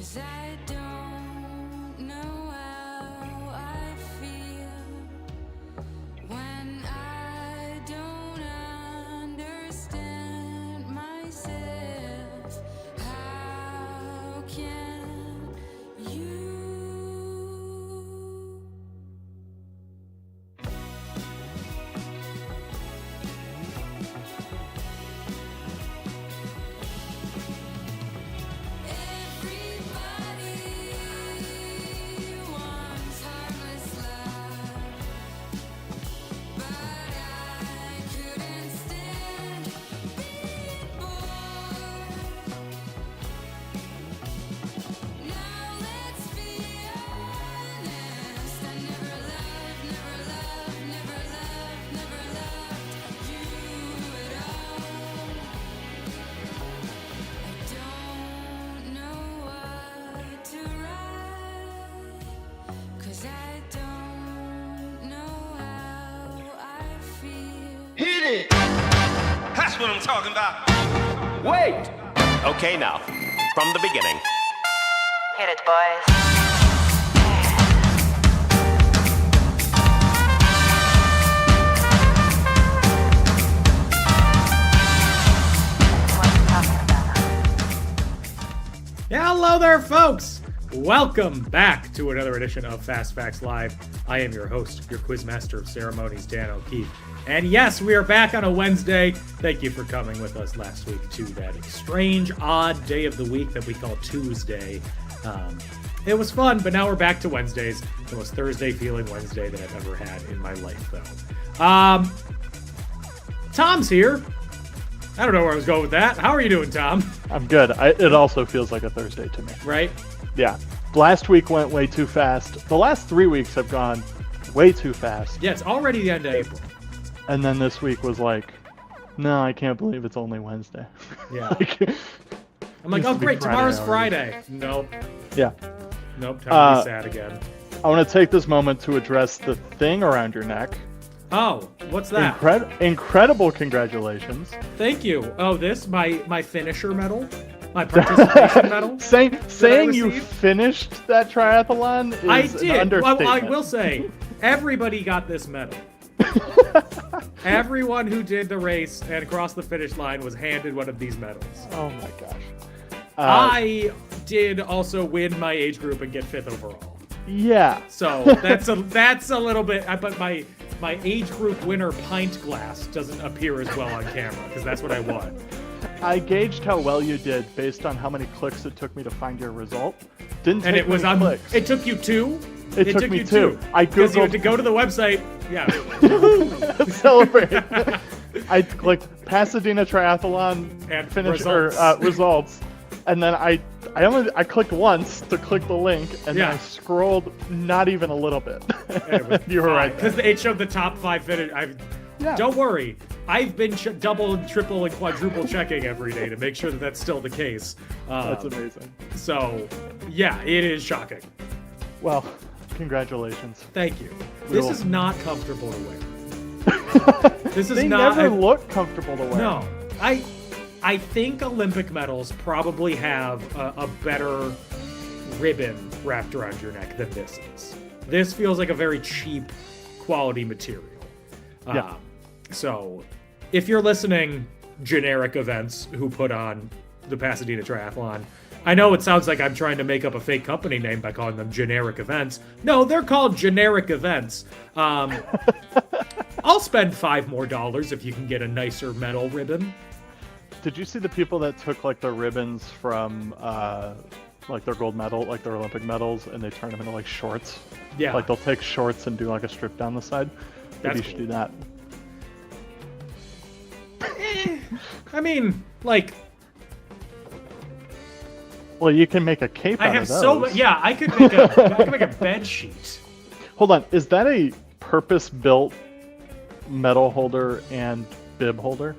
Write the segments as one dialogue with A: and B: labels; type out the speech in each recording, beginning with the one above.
A: 'Cause I don't know how I feel when I don't understand myself. How can you?
B: That's what I'm talking about.
C: Wait! Okay, now, from the beginning.
D: Hit it, boys.
E: Hello there, folks! Welcome back to another edition of Fast Facts Live. I am your host, your quizmaster of ceremonies, Dan O'Keefe. And yes, we are back on a Wednesday. Thank you for coming with us last week to that strange, odd day of the week that we call Tuesday. It was fun, but now we're back to Wednesdays. The most Thursday-feeling Wednesday that I've ever had in my life, though. Tom's here. I don't know where I was going with that. How are you doing, Tom?
F: I'm good. It also feels like a Thursday to me.
E: Right?
F: Yeah. Last week went way too fast. The last 3 weeks have gone way too fast.
E: Yeah, it's already the end of April.
F: And then this week was like, no, I can't believe it's only Wednesday.
E: Yeah. I'm like, oh great, tomorrow's Friday. Nope.
F: Yeah.
E: Nope, time to be sad again.
F: I want to take this moment to address the thing around your neck.
E: Oh, what's that?
F: Incredible congratulations.
E: Thank you. Oh, this, my finisher medal? My participation medal?
F: Saying you finished that triathlon is
E: I
F: an
E: did.
F: understatement.
E: Well, I will say, everybody got this medal. Everyone who did the race and crossed the finish line was handed one of these medals.
F: Oh my gosh.
E: I did also win my age group and get 5th overall.
F: Yeah.
E: So that's a little bit, but my age group winner pint glass doesn't appear as well on camera because that's what I won.
F: I gauged how well you did based on how many clicks it took me to find your result. Didn't take
E: And it was
F: many
E: on.
F: clicks.
E: It took you 2.
F: It took me
E: you
F: 2. I
E: because you had
F: googled
E: to go to the website. Yeah.
F: celebrate. I clicked Pasadena Triathlon
E: And
F: finish
E: results.
F: results, and then I clicked once to click the link, and then I scrolled not even a little bit. You were right.
E: Because it showed the top 5 finish. Don't worry. I've been double, triple, and quadruple checking every day to make sure that that's still the case.
F: That's amazing.
E: So, yeah, it is shocking.
F: Well, congratulations.
E: Thank you. This is not comfortable to wear. This is
F: They
E: not.
F: never look comfortable to wear.
E: No, I think Olympic medals probably have a better ribbon wrapped around your neck than this is. This feels like a very cheap quality material.
F: Yeah.
E: So, if you're listening, generic events who put on the Pasadena Triathlon, I know it sounds like I'm trying to make up a fake company name by calling them generic events. No, they're called generic events. I'll spend $5 more if you can get a nicer metal ribbon.
F: Did you see the people that took like the ribbons from like their gold medal, like their Olympic medals, and they turn them into like shorts?
E: Yeah.
F: Like they'll take shorts and do like a strip down the side. Maybe you should do that.
E: I mean, like,
F: well, you can make a cape
E: I
F: out
E: have
F: of those.
E: so much. Yeah, I could make a bed sheet.
F: Hold on, is that a purpose-built medal holder and bib holder?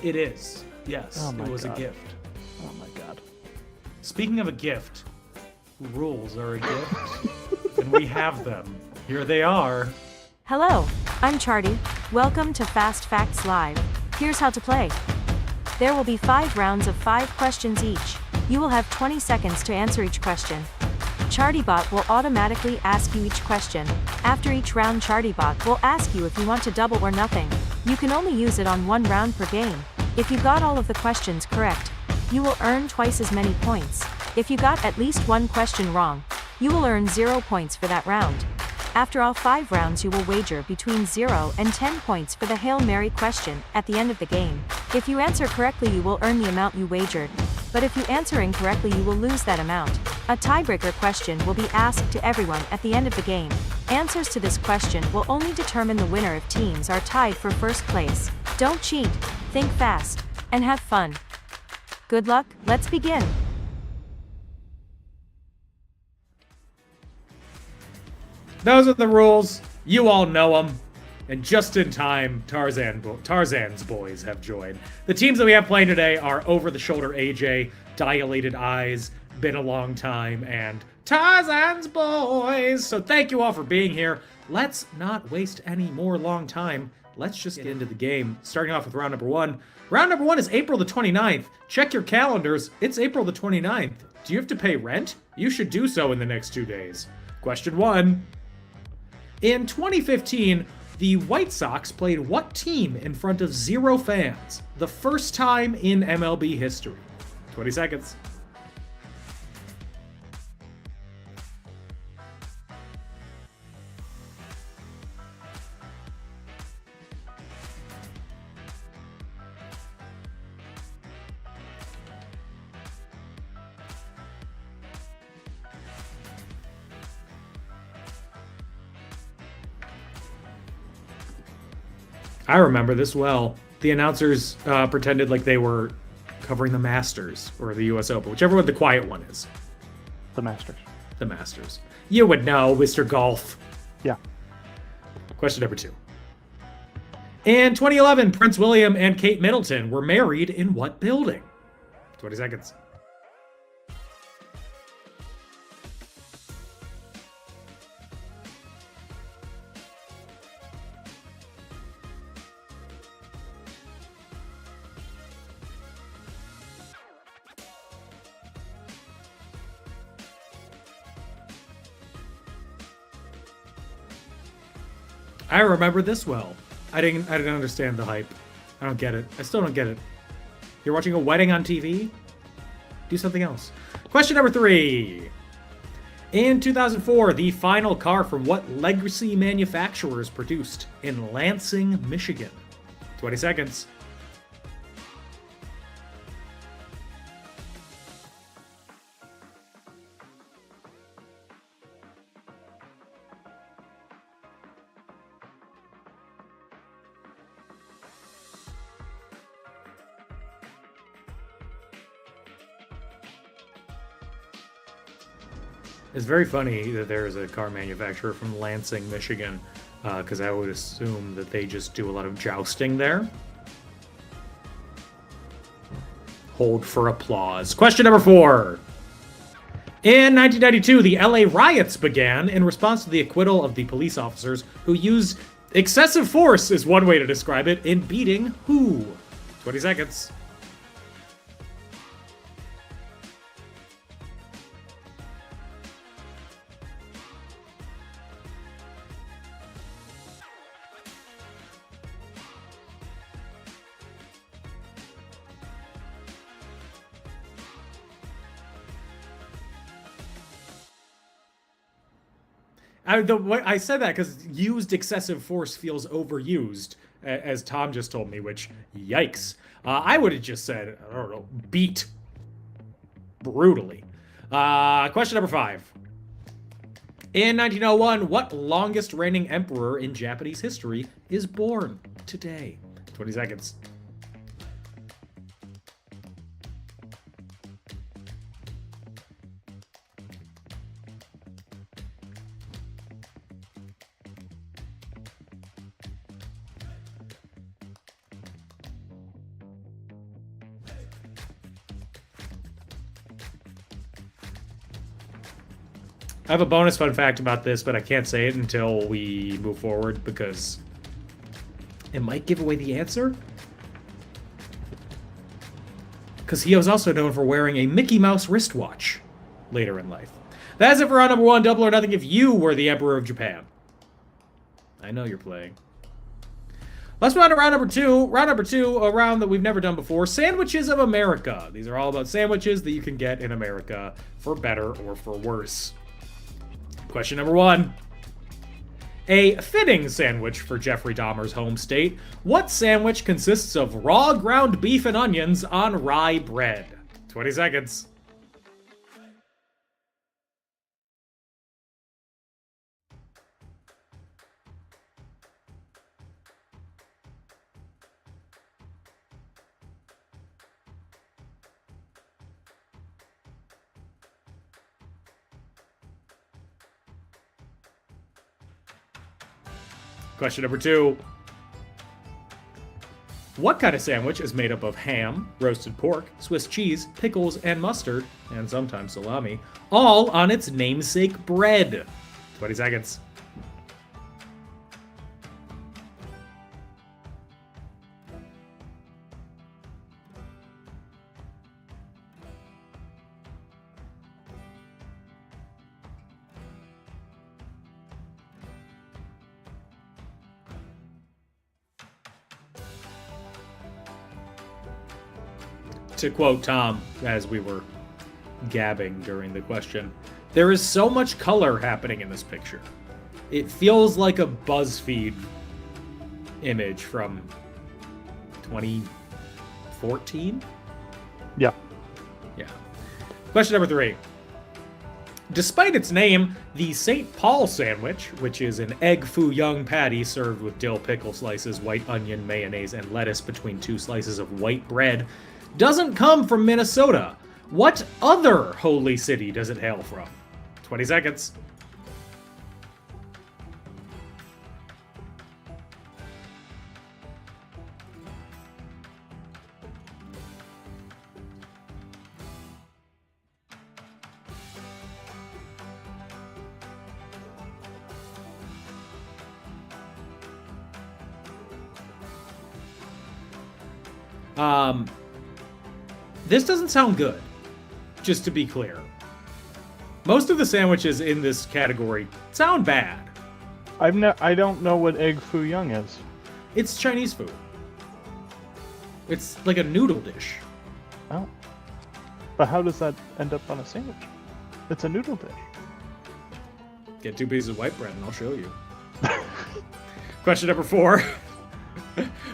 E: It is. Yes,
F: Oh my
E: it was
F: God.
E: a gift.
F: Oh my god.
E: Speaking of a gift, rules are a gift, and we have them. Here they are.
G: Hello, I'm Charty. Welcome to Fast Facts Live. Here's how to play. There will be 5 rounds of 5 questions each. You will have 20 seconds to answer each question. ChartyBot will automatically ask you each question. After each round, ChartyBot will ask you if you want to double or nothing. You can only use it on 1 round per game. If you got all of the questions correct, you will earn twice as many points. If you got at least 1 question wrong, you will earn 0 points for that round. After all 5 rounds, you will wager between 0 and 10 points for the Hail Mary question at the end of the game. If you answer correctly, you will earn the amount you wagered. But if you answer incorrectly, you will lose that amount. A tiebreaker question will be asked to everyone at the end of the game. Answers to this question will only determine the winner if teams are tied for first place. Don't cheat, think fast, and have fun. Good luck, let's begin.
E: Those are the rules. You all know them. And just in time, Tarzan's boys have joined. The teams that we have playing today are Over the Shoulder AJ, Dilated Eyes, Been a Long Time, and Tarzan's boys. So thank you all for being here. Let's not waste any more long time. Let's just get into the game. Starting off with round number 1. Round number 1 is April the 29th. Check your calendars. It's April the 29th. Do you have to pay rent? You should do so in the next 2 days. Question 1. In 2015, the White Sox played what team in front of 0 fans? The first time in MLB history. 20 seconds. I remember this well. The announcers pretended like they were covering the Masters or the U.S. Open, whichever one the quiet one is.
F: The Masters.
E: The Masters. You would know, Mr. Golf.
F: Yeah.
E: Question number 2. In 2011, Prince William and Kate Middleton were married in what building? 20 seconds. I remember this well. I didn't understand the hype. I don't get it. I still don't get it. You're watching a wedding on TV? Do something else. Question number 3. In 2004, the final car from what legacy manufacturer is produced in Lansing, Michigan? 20 seconds. It's very funny that there is a car manufacturer from Lansing, Michigan, because I would assume that they just do a lot of jousting there. Hold for applause. Question number 4. In 1992, the LA riots began in response to the acquittal of the police officers who used excessive force, is one way to describe it, in beating who? 20 seconds. I said that because used excessive force feels overused, as Tom just told me, which, yikes. I would have just said, I don't know, beat. Brutally. Question number 5. In 1901, what longest reigning emperor in Japanese history is born today? 20 seconds. I have a bonus fun fact about this, but I can't say it until we move forward because it might give away the answer. because he was also known for wearing a Mickey Mouse wristwatch later in life. That's it for round number 1. Double or nothing if you were the Emperor of Japan. I know you're playing. Let's move on to round number 2. Round number 2, a round that we've never done before. Sandwiches of America. These are all about sandwiches that you can get in America for better or for worse. Question number 1. A fitting sandwich for Jeffrey Dahmer's home state. What sandwich consists of raw ground beef and onions on rye bread? 20 seconds. Question number 2. What kind of sandwich is made up of ham, roasted pork, Swiss cheese, pickles, and mustard, and sometimes salami, all on its namesake bread? 20 seconds. To quote Tom, as we were gabbing during the question, there is so much color happening in this picture. It feels like a BuzzFeed image from 2014?
F: Yeah.
E: Yeah. Question number 3. Despite its name, the St. Paul sandwich, which is an egg foo young patty served with dill pickle slices, white onion, mayonnaise, and lettuce between 2 slices of white bread, doesn't come from Minnesota. What other holy city does it hail from? 20 seconds. This doesn't sound good, just to be clear. Most of the sandwiches in this category sound bad.
F: I don't know what egg foo young is.
E: It's Chinese food. It's like a noodle dish.
F: Oh. But how does that end up on a sandwich? It's a noodle dish.
E: Get 2 pieces of white bread and I'll show you. Question number 4.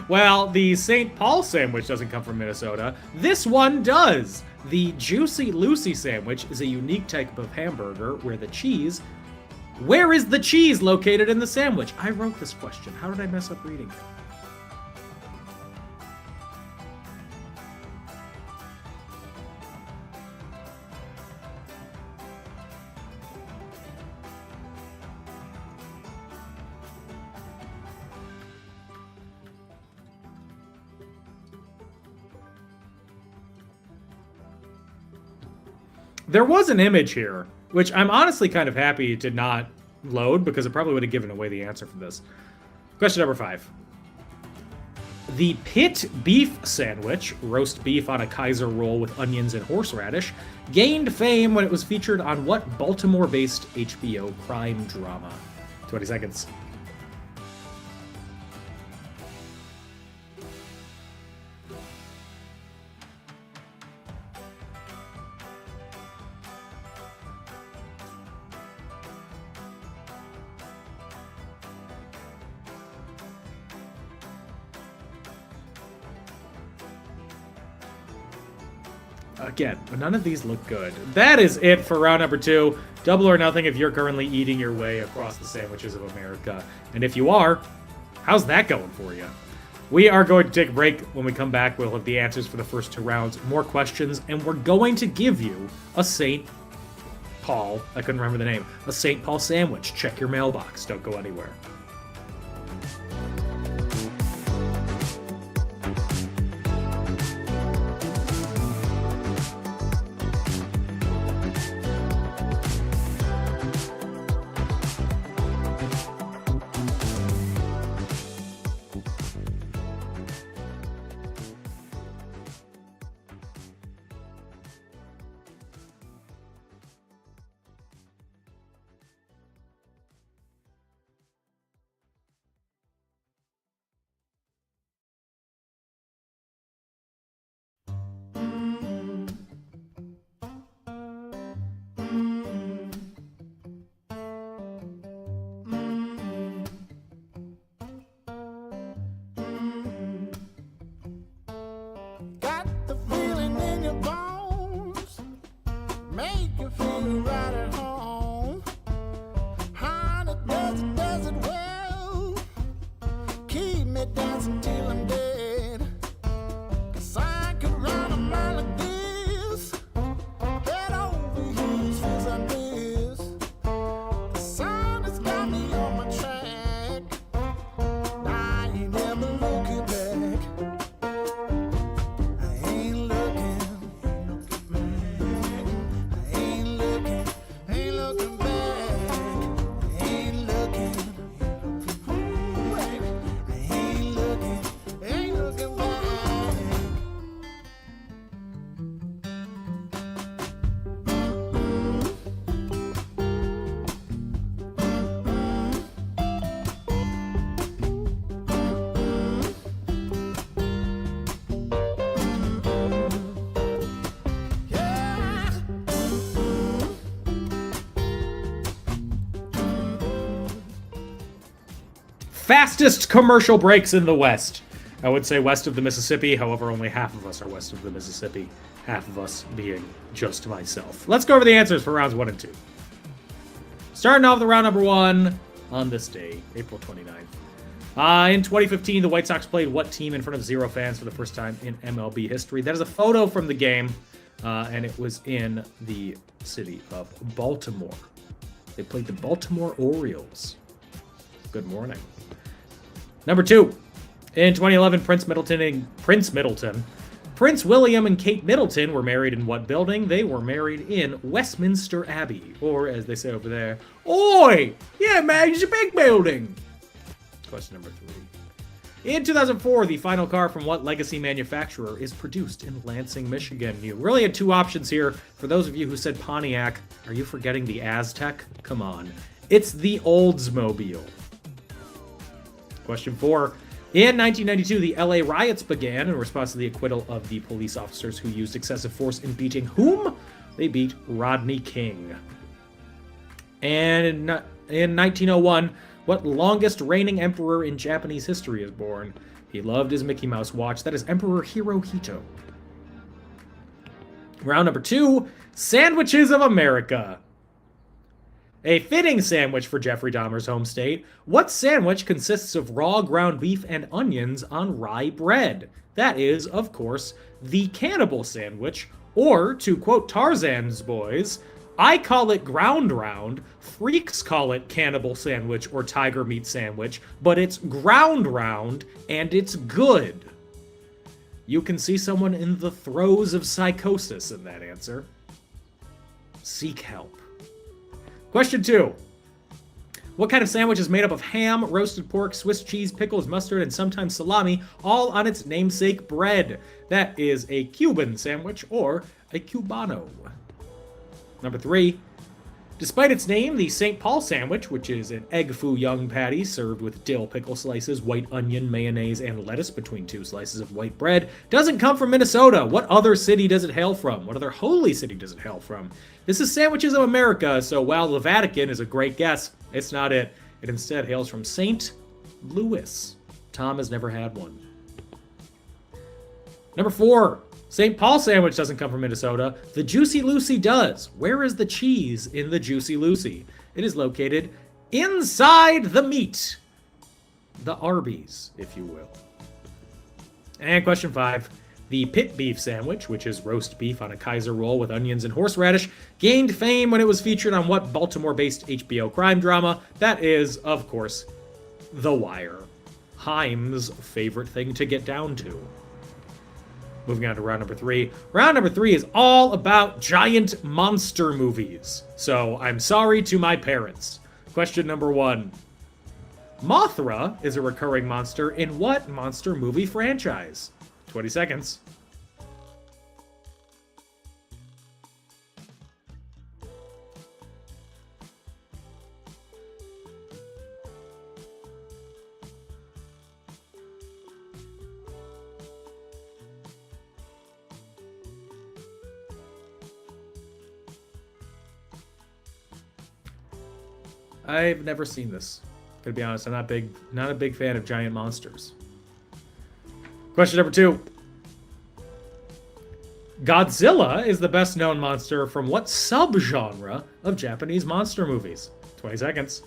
E: Well, the St. Paul sandwich doesn't come from Minnesota. This one does. The Juicy Lucy sandwich is a unique type of hamburger where the cheese... Where is the cheese located in the sandwich? I wrote this question. How did I mess up reading it? There was an image here, which I'm honestly kind of happy it did not load, because it probably would have given away the answer for this. Question number 5. The Pit Beef Sandwich, roast beef on a Kaiser roll with onions and horseradish, gained fame when it was featured on what Baltimore-based HBO crime drama? 20 seconds. Again, none of these look good. That is it for round number 2. Double or nothing if you're currently eating your way across the sandwiches of America. And if you are, how's that going for you? We are going to take a break. When we come back, we'll have the answers for the first 2 rounds, more questions, and we're going to give you a St. Paul, I couldn't remember the name, a St. Paul sandwich. Check your mailbox. Don't go anywhere.
H: feel right at home. Honey, does it well. Keep me dancing till I'm dead. 'Cause I could run a mile like this. Head over heels, feels like this. The sun has got me on my track. I ain't never looking back. I ain't looking back. I ain't looking back. I ain't looking back. Ain't looking back. Yeah.
E: Fastest commercial breaks in the West. I would say west of the Mississippi, however, only half of us are west of the Mississippi, half of us being just myself. Let's go over the answers for rounds 1 and 2. Starting off with round number 1 on this day, April 29th. In 2015, the White Sox played what team in front of 0 fans for the first time in MLB history? That is a photo from the game, and it was in the city of Baltimore. They played the Baltimore Orioles. Good morning. Number 2. In 2011, Prince William and Kate Middleton were married in what building? They were married in Westminster Abbey, or as they say over there, Oi! Yeah, man, it's a big building. Question number 3. In 2004, the final car from what legacy manufacturer is produced in Lansing, Michigan? You really had 2 options here. For those of you who said Pontiac, are you forgetting the Aztec? Come on. It's the Oldsmobile. Question 4. In 1992, the LA riots began in response to the acquittal of the police officers who used excessive force in beating whom? They beat Rodney King. And in 1901, what longest reigning emperor in Japanese history is born? He loved his Mickey Mouse watch. That is Emperor Hirohito. Round number 2, Sandwiches of America. A fitting sandwich for Jeffrey Dahmer's home state. What sandwich consists of raw ground beef and onions on rye bread? That is, of course, the cannibal sandwich, or, to quote Tarzan's boys, I call it ground round, freaks call it cannibal sandwich or tiger meat sandwich, but it's ground round and it's good. You can see someone in the throes of psychosis in that answer. Seek help. Question 2. What kind of sandwich is made up of ham, roasted pork, Swiss cheese, pickles, mustard, and sometimes salami, all on its namesake bread? That is a Cuban sandwich or a Cubano. Number 3. Despite its name, the St. Paul sandwich, which is an egg foo young patty served with dill pickle slices, white onion, mayonnaise, and lettuce between 2 slices of white bread, doesn't come from Minnesota. What other city does it hail from? What other holy city does it hail from? This is Sandwiches of America, so while the Vatican is a great guess, it's not it. It instead hails from St. Louis. Tom has never had one. Number 4. St. Paul sandwich doesn't come from Minnesota. The Juicy Lucy does. Where is the cheese in the Juicy Lucy? It is located inside the meat. The Arby's, if you will. And question 5. The pit beef sandwich, which is roast beef on a Kaiser roll with onions and horseradish, gained fame when it was featured on what Baltimore-based HBO crime drama? That is, of course, The Wire. Haim's favorite thing to get down to. Moving on to round number 3. Round number 3 is all about giant monster movies. So I'm sorry to my parents. Question number 1. Mothra is a recurring monster in what monster movie franchise? 20 seconds. I've never seen this. Gonna be honest, I'm not a big fan of giant monsters. Question number 2. Godzilla is the best known monster from what subgenre of Japanese monster movies? 20 seconds.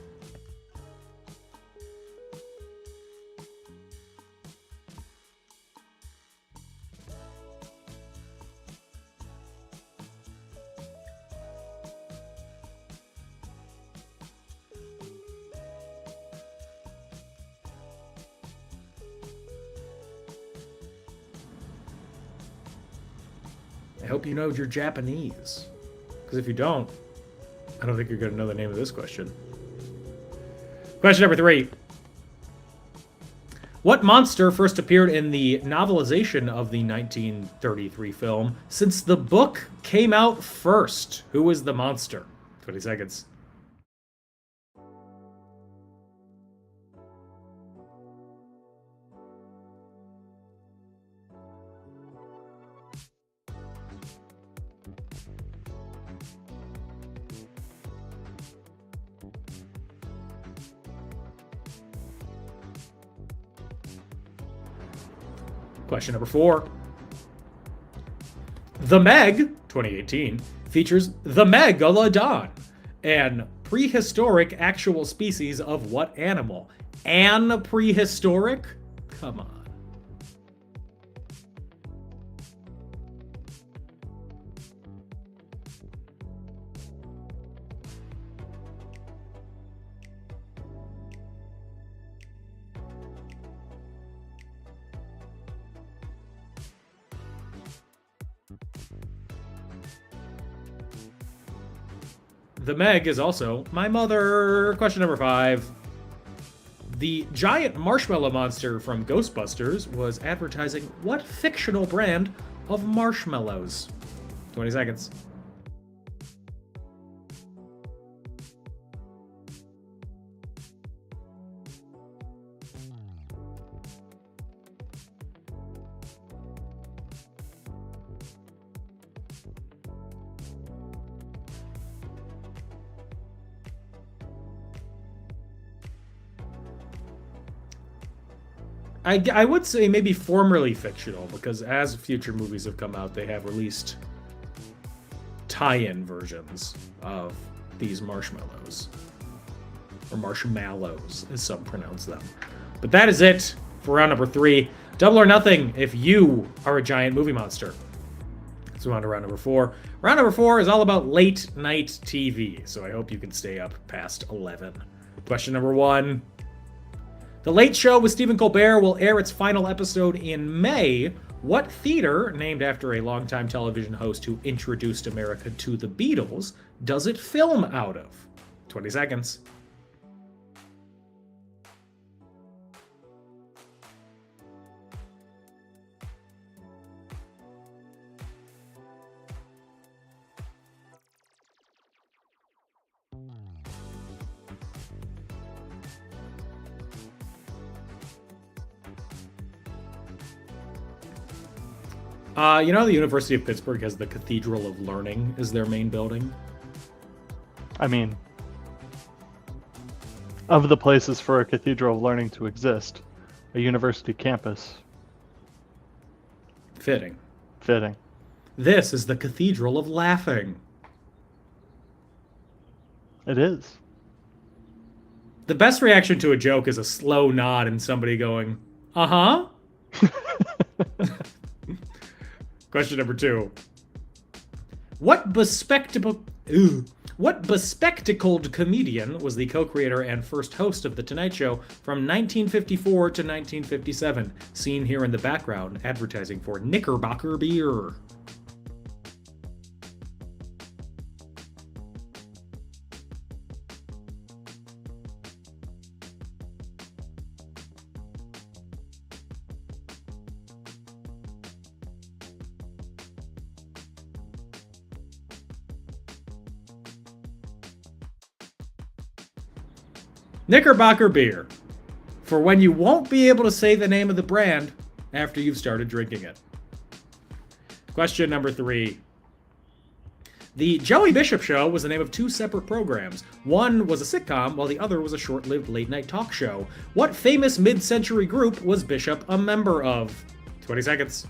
E: I hope you know your Japanese. Because if you don't, I don't think you're going to know the name of this question. Question number 3. What monster first appeared in the novelization of the 1933 film since the book came out first? Who was the monster? 20 seconds. Question number 4. The Meg, 2018, features the Megalodon, an prehistoric actual species of what animal? An prehistoric? Come on. The Meg is also my mother. Question number 5. The giant marshmallow monster from Ghostbusters was advertising what fictional brand of marshmallows? 20 seconds. I would say maybe formerly fictional, because as future movies have come out, they have released tie-in versions of these marshmallows. Or marshmallows, as some pronounce them. But that is it for round number 3. Double or nothing if you are a giant movie monster. Let's move on to round number 4. Round number 4 is all about late night TV, so I hope you can stay up past 11. Question number 1. The Late Show with Stephen Colbert will air its final episode in May. What theater, named after a longtime television host who introduced America to the Beatles, does it film out of? 20 seconds. You know the University of Pittsburgh has the Cathedral of Learning as their main building?
F: I mean, of the places for a Cathedral of Learning to exist, a university campus.
E: Fitting.
F: Fitting.
E: This is the Cathedral of Laughing.
F: It is.
E: The best reaction to a joke is a slow nod and somebody going, uh-huh? Question number 2. What bespectacled comedian was the co-creator and first host of The Tonight Show from 1954 to 1957, seen here in the background advertising for Knickerbocker beer? Knickerbocker beer, for when you won't be able to say the name of the brand after you've started drinking it. Question number 3. The Joey Bishop Show was the name of 2 separate programs. One was a sitcom, while the other was a short-lived late-night talk show. What famous mid-century group was Bishop a member of? 20 seconds.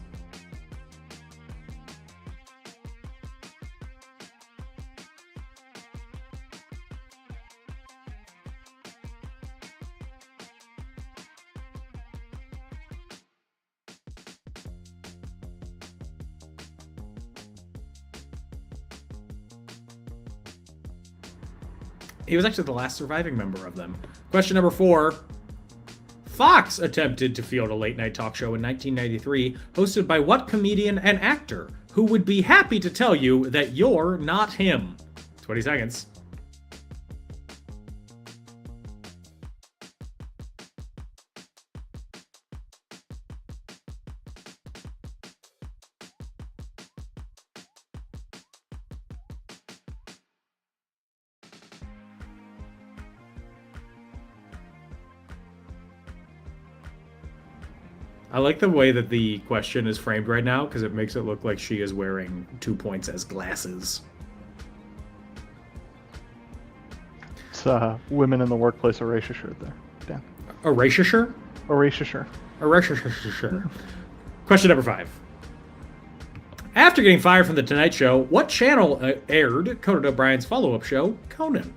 E: He was actually the last surviving member of them. Question number 4. Fox attempted to field a late-night talk show in 1993, hosted by what comedian and actor who would be happy to tell you that you're not him? 20 seconds. I like the way that the question is framed right now because it makes it look like she is wearing 2 points as glasses.
F: It's women in the workplace erasure shirt there. Dan.
E: Erasure?
F: Erasure.
E: Erasure. Question number 5. After getting fired from The Tonight Show, what channel aired Conan O'Brien's follow-up show, Conan?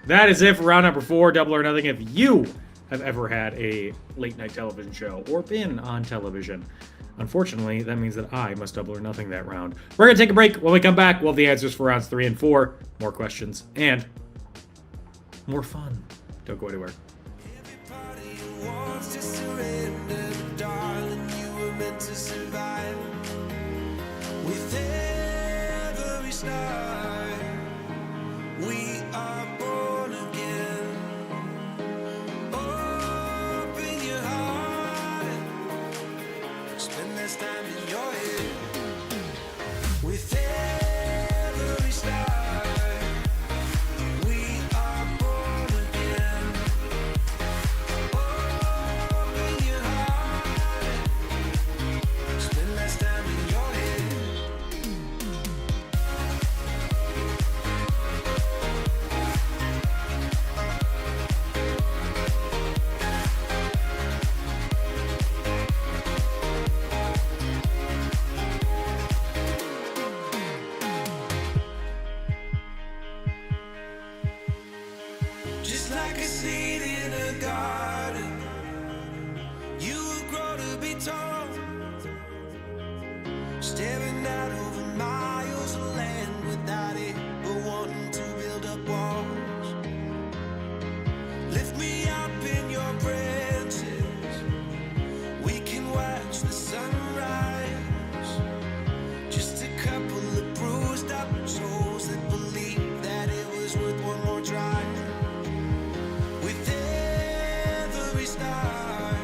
E: That is it for round number 4, Double or Nothing. If you have ever had a late night television show or been on television, unfortunately, that means that I must Double or Nothing that round. We're going to take a break. When we come back, we'll have the answers for rounds 3 and 4, more questions, and more fun. Don't go anywhere.
A: Wants to surrender, darling, you were meant to survive. With every star, we are born again. Open your heart, spend less time in your head. With every star, we are born again. Open your heart, spend less time in your head. Just like a seed in a garden, you will grow to be tall, staring out over miles of land without it, but wanting to build up walls. Lift me up in your branches, we can watch the sunrise. Just a couple of bruised up souls that believe that it was worth one more try. With every star,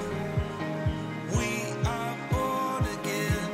A: we are born again.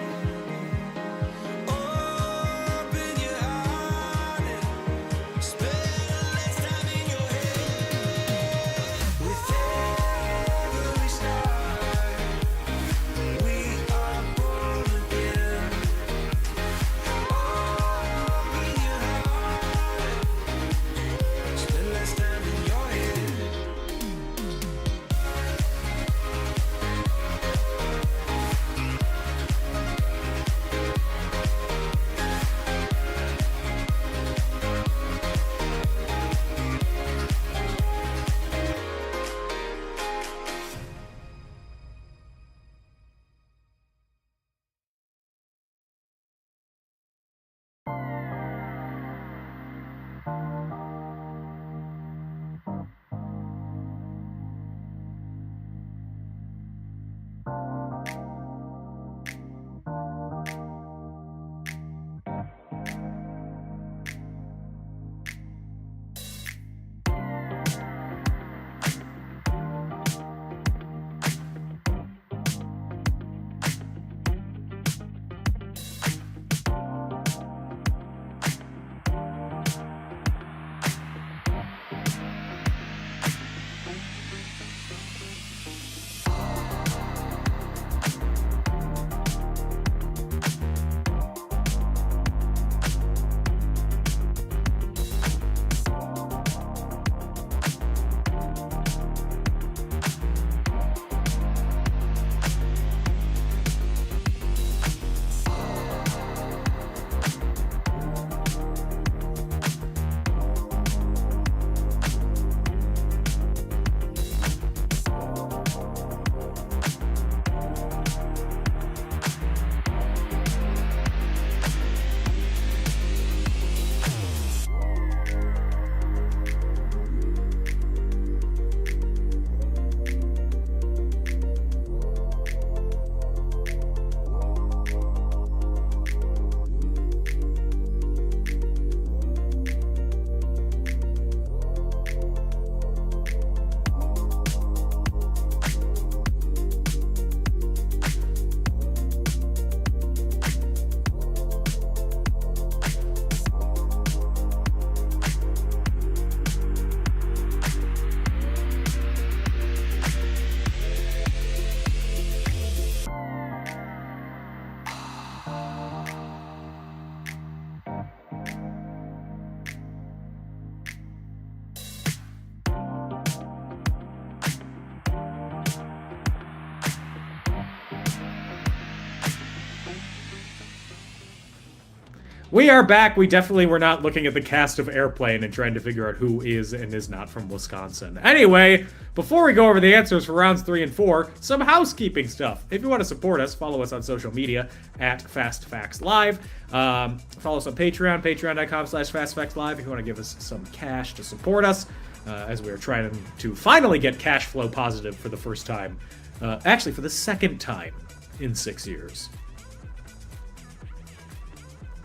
E: We are back. We definitely were not looking at the cast of Airplane and trying to figure out who is and is not from Wisconsin. Anyway, before we go over the answers for rounds 3 and 4, some housekeeping stuff. If you want to support us, follow us on social media at FastFactsLive. Follow us on Patreon, patreon.com/FastFactsLive if you want to give us some cash to support us, as we're trying to finally get cash flow positive for the first time. Actually, for the second time in 6 years.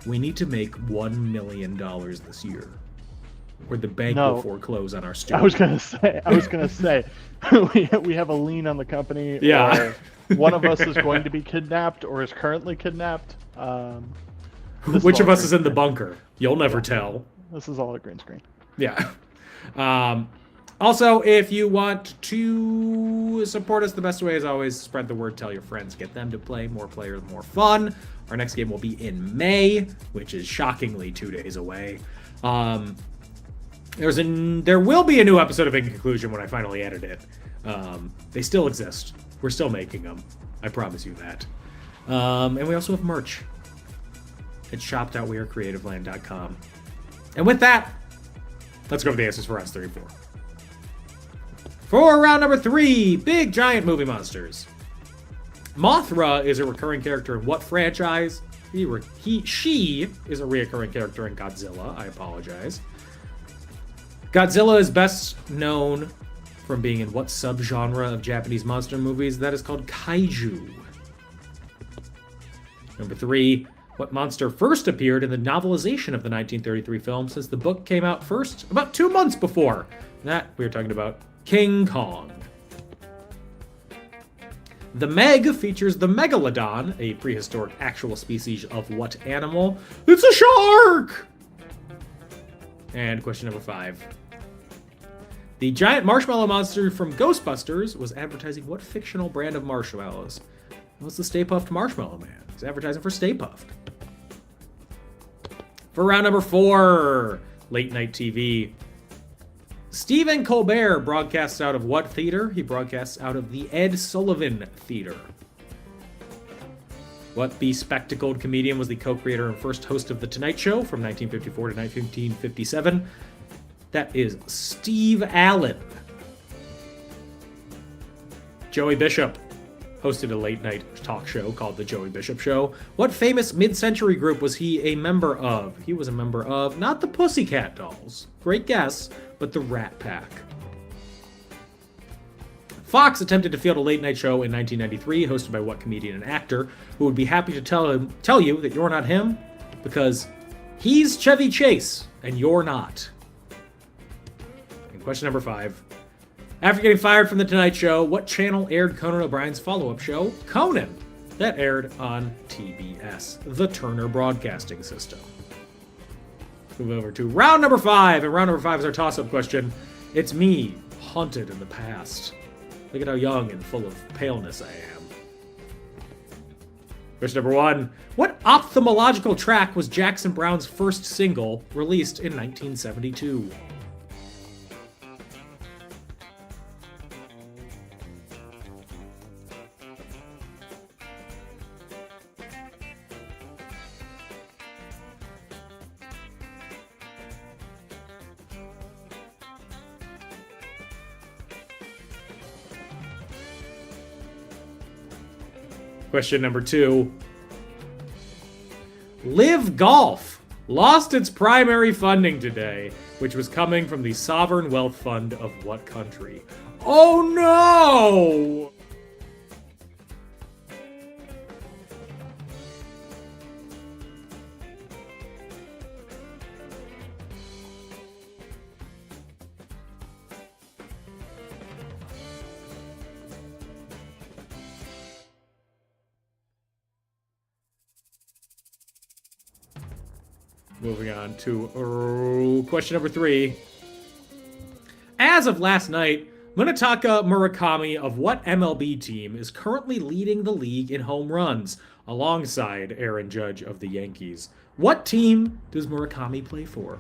E: We need to make $1 million this year, or the bank will foreclose on our studio.
F: I was gonna say, we have a lien on the company.
E: Yeah.
F: Or one of us is going to be kidnapped or is currently kidnapped.
E: Which of us is in the bunker? You'll never tell.
F: This is all a green screen.
E: Yeah. Also, if you want to support us, the best way is always spread the word, tell your friends, get them to play. More players, more fun. Our next game will be in May, which is shockingly 2 days away. There will be a new episode of In Conclusion when I finally edit it. They still exist. We're still making them. I promise you that. And we also have merch. It's shop.wearecreativeland.com. And with that, let's go over the answers for rounds 3 and 4. For round number 3, big giant movie monsters. Mothra is a recurring character in what franchise? She is a reoccurring character in Godzilla. I apologize. Godzilla is best known from being in what subgenre of Japanese monster movies? That is called kaiju. Number 3, what monster first appeared in the novelization of the 1933 film, since the book came out first about 2 months before? That we are talking about King Kong. The Meg features the Megalodon, a prehistoric actual species of what animal? It's a shark! And question number 5. The giant marshmallow monster from Ghostbusters was advertising what fictional brand of marshmallows? It was the Stay Puft Marshmallow Man. He's advertising for Stay Puft. For round number 4, late night TV. Stephen Colbert broadcasts out of what theater? He broadcasts out of the Ed Sullivan Theater. What bespectacled comedian was the co-creator and first host of The Tonight Show from 1954 to 1957? That is Steve Allen. Joey Bishop hosted a late-night talk show called The Joey Bishop Show. What famous mid-century group was he a member of? He was a member of, not the Pussycat Dolls, great guess, but the Rat Pack. Fox attempted to field a late-night show in 1993, hosted by what comedian and actor, who would be happy to tell you that you're not him, because he's Chevy Chase, and you're not. And question number 5. After getting fired from The Tonight Show, what channel aired Conan O'Brien's follow-up show, Conan? That aired on TBS, the Turner Broadcasting System. Move over to round number 5, and round number 5 is our toss-up question. It's me, haunted in the past. Look at how young and full of paleness I am. Question number 1. What ophthalmological track was Jackson Browne's first single, released in 1972? Question number 2. Live Golf lost its primary funding today, which was coming from the Sovereign Wealth Fund of what country? Oh no! Moving on to question number 3. As of last night, Munetaka Murakami of what MLB team is currently leading the league in home runs, alongside Aaron Judge of the Yankees? What team does Murakami play for?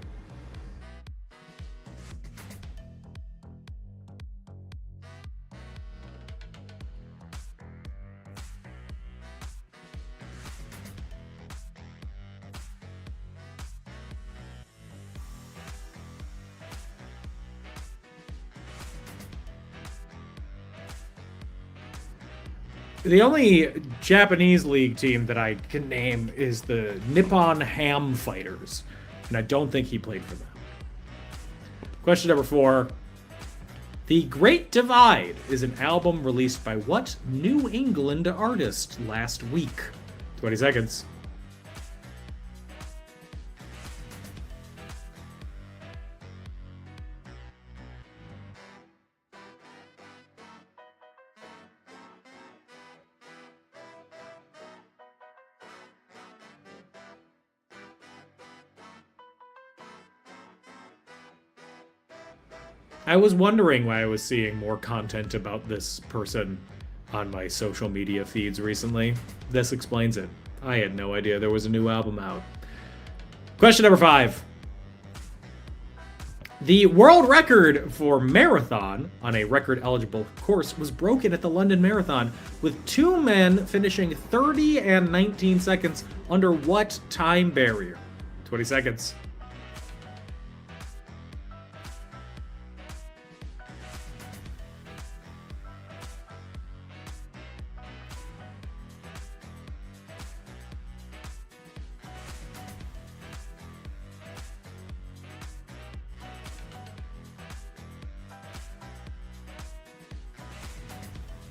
E: The only Japanese league team that I can name is the Nippon Ham Fighters, and I don't think he played for them. Question number 4. The Great Divide is an album released by what New England artist last week? 20 seconds. I was wondering why I was seeing more content about this person on my social media feeds recently. This explains it. I had no idea there was a new album out. Question number 5. The world record for marathon on a record-eligible course was broken at the London Marathon, with 2 men finishing 30 and 19 seconds under what time barrier? 20 seconds.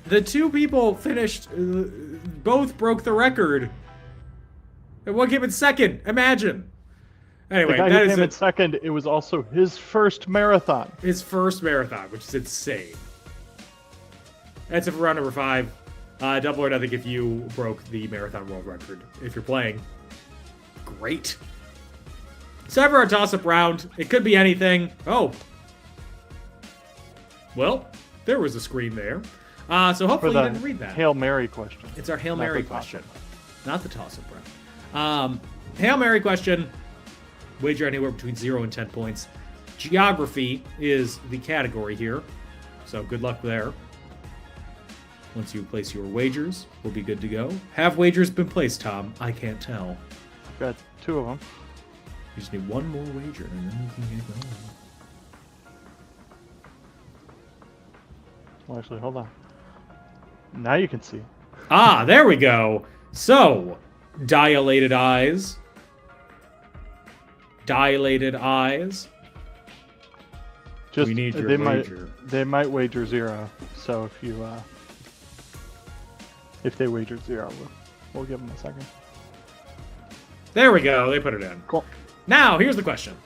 E: The 2 people finished, both broke the record. And one came in second. Imagine. Anyway,
F: the guy
E: that
F: who
E: is
F: came in second, it was also his first marathon.
E: his first marathon, which is insane. That's it for round number 5. Double or nothing if you broke the marathon world record. If you're playing, great. It's ever a toss-up round. It could be anything. Oh. Well, there was a screen there. So
F: For
E: hopefully you
F: the
E: didn't read that.
F: Hail Mary question.
E: It's our Hail
F: Not
E: Mary
F: the
E: question.
F: toss-up.
E: Not the toss-up round. Hail Mary question. Wager anywhere between 0 and 10 points. Geography is the category here. So good luck there. Once you place your wagers, we'll be good to go. Have wagers been placed, Tom? I can't tell.
F: I've got 2 of them.
E: You just need one more wager, and then we can get going.
F: Well, actually, hold on. Now you can see.
E: Ah, there we go. So, dilated eyes. Dilated eyes.
F: Just
E: We need your
F: they
E: wager.
F: They might wager 0. So if they wager 0, we'll give them a second.
E: There we go. They put it in.
F: Cool.
E: Now, here's the question.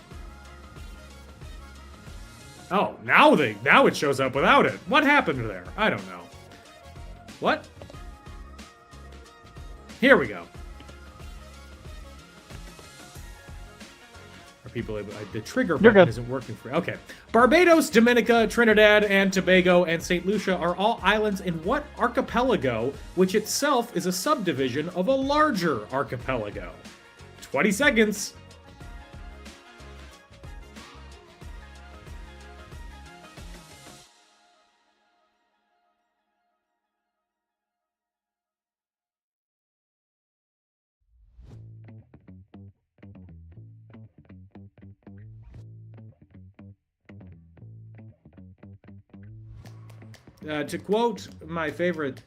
E: Oh, now it shows up without it. What happened there? I don't know. What? Here we go. Are people able, the trigger
F: You're
E: button
F: good.
E: isn't working for okay. Barbados, Dominica, Trinidad, and Tobago, and St. Lucia are all islands in what archipelago, which itself is a subdivision of a larger archipelago? 20 seconds. To quote my favorite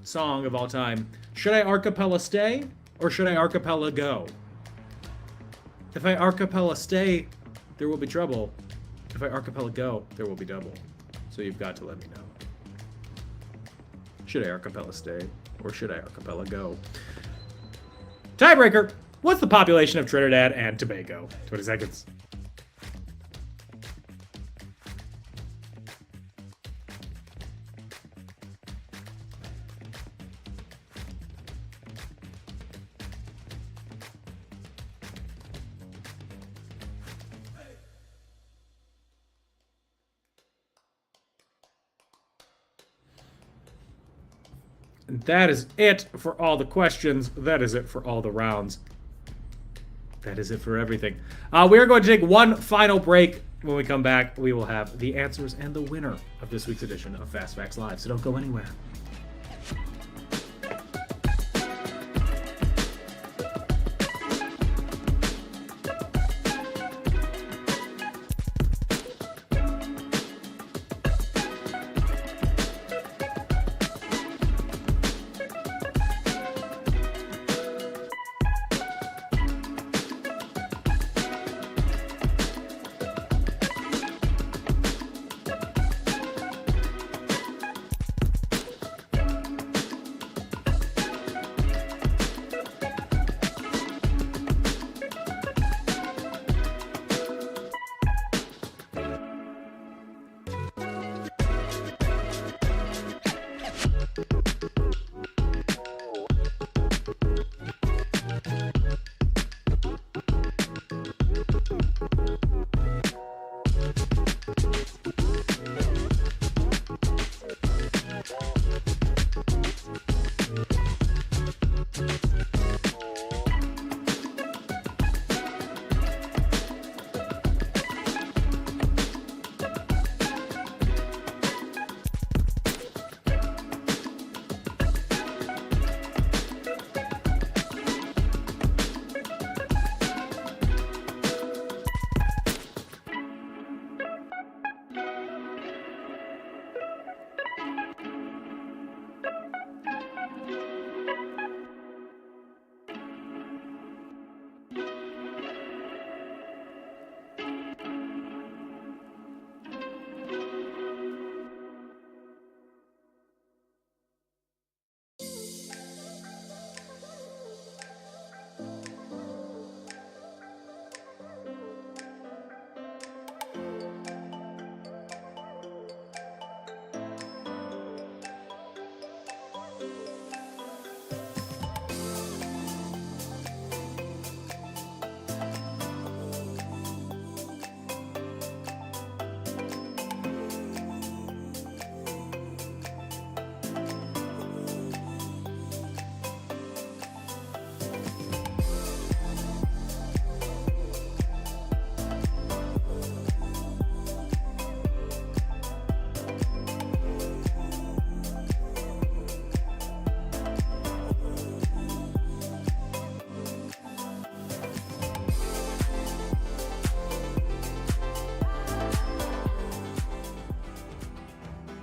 E: song of all time, should I archipela stay or should I archipela go? If I archipela stay, there will be trouble. If I archipela go, there will be double. So you've got to let me know. Should I archipela stay or should I archipela go? Tiebreaker. What's the population of Trinidad and Tobago? 20 seconds. That is it for all the questions. That is it for all the rounds. That is it for everything. We are going to take one final break. When we come back, we will have the answers and the winner of this week's edition of Fast Facts Live. So don't go anywhere.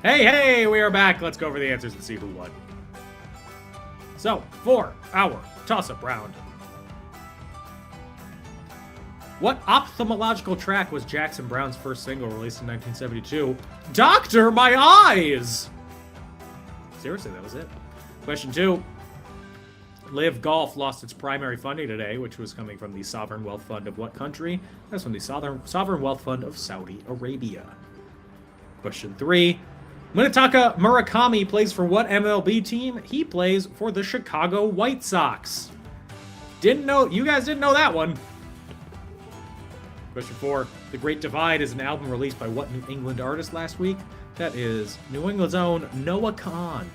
E: Hey, we are back. Let's go over the answers and see who won. So, for our toss-up round. What ophthalmological track was Jackson Browne's first single released in 1972? Doctor, My Eyes! Seriously, that was it. Question 2. Live Golf lost its primary funding today, which was coming from the Sovereign Wealth Fund of what country? That's from the Sovereign Wealth Fund of Saudi Arabia. Question 3. Munetaka Murakami plays for what MLB team? He plays for the Chicago White Sox. You guys didn't know that one. Question 4. The Great Divide is an album released by what New England artist last week? That is New England's own Noah Kahan.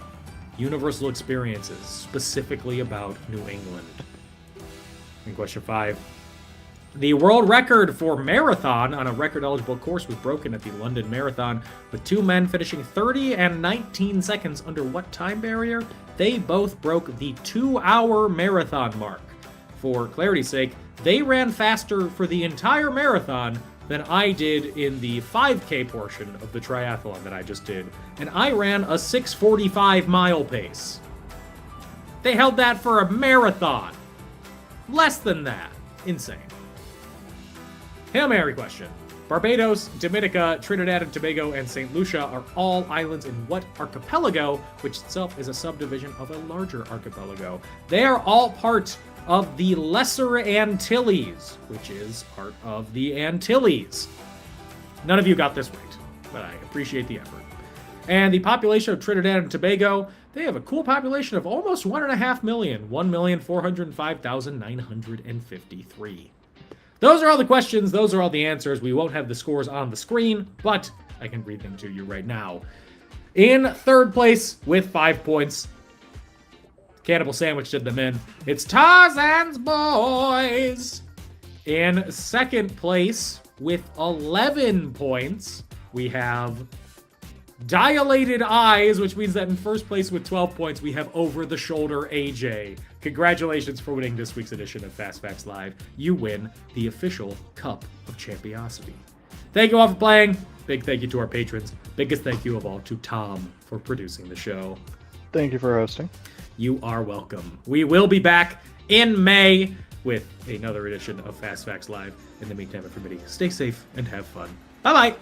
E: Universal Experiences, specifically about New England. And question 5. The world record for marathon on a record-eligible course was broken at the London Marathon, with 2 men finishing 30 and 19 seconds under what time barrier? They both broke the 2-hour marathon mark. For clarity's sake, they ran faster for the entire marathon than I did in the 5K portion of the triathlon that I just did, and I ran a 6:45 mile pace. They held that for a marathon. Less than that. Insane. Hail Mary question. Barbados, Dominica, Trinidad and Tobago, and St. Lucia are all islands in what archipelago, which itself is a subdivision of a larger archipelago? They are all part of the Lesser Antilles, which is part of the Antilles. None of you got this right, but I appreciate the effort. And the population of Trinidad and Tobago, they have a cool population of almost 1.5 million, 1,405,953. Those are all the questions. Those are all the answers. We won't have the scores on the screen, but I can read them to you right now. In third place with 5 points, Cannibal Sandwich did them in. It's Tarzan's Boys. In second place with 11 points, we have Dilated Eyes, which means that in first place with 12 points, we have Over the Shoulder AJ. Congratulations for winning this week's edition of Fast Facts Live. You win the official Cup of Champiosity. Thank you all for playing. Big thank you to our patrons. Biggest thank you of all to Tom for producing the show.
F: Thank you for hosting.
E: You are welcome. We will be back in May with another edition of Fast Facts Live. In the meantime, everybody, stay safe and have fun. Bye-bye.